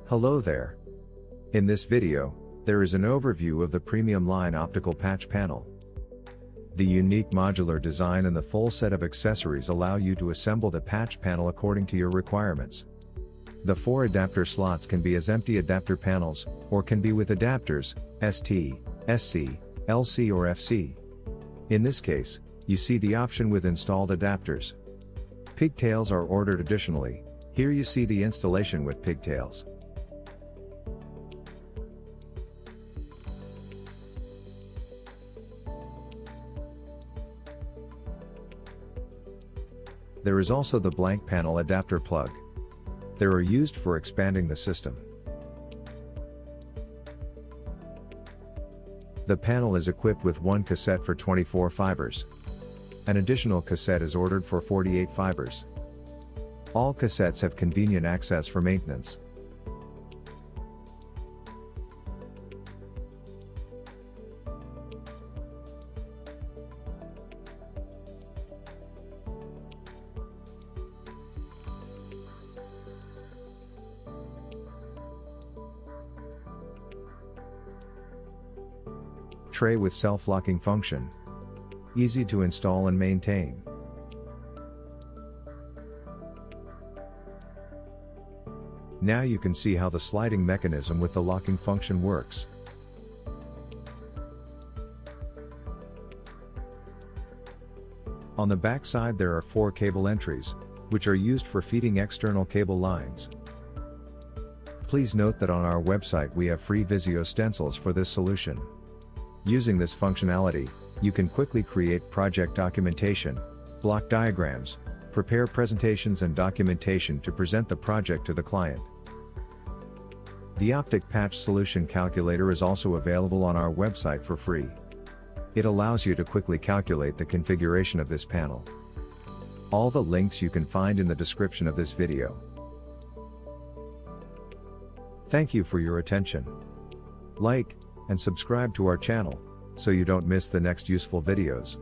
Hello there. In this video, there is an overview of the premium line optical patch panel. The unique modular design and the full set of accessories allow you to assemble the patch panel according to your requirements. The 4 adapter slots can be as empty adapter panels, or can be with adapters, ST, SC, LC or FC. In this case, you see the option with installed adapters. Pigtails are ordered additionally. Here you see the installation with pigtails. There is also the blank panel adapter plug. They are used for expanding the system. The panel is equipped with one cassette for 24 fibers. An additional cassette is ordered for 48 fibers. All cassettes have convenient access for maintenance. Tray with self-locking function. Easy to install and maintain. Now you can see how the sliding mechanism with the locking function works. On the back side there are 4 cable entries, which are used for feeding external cable lines. Please note that on our website we have free Visio stencils for this solution. Using this functionality, you can quickly create project documentation, block diagrams, prepare presentations and documentation to present the project to the client. The Optic Patch Solution Calculator is also available on our website for free. It allows you to quickly calculate the configuration of this panel. All the links you can find in the description of this video. Thank you for your attention. Like and subscribe to our channel, so you don't miss the next useful videos.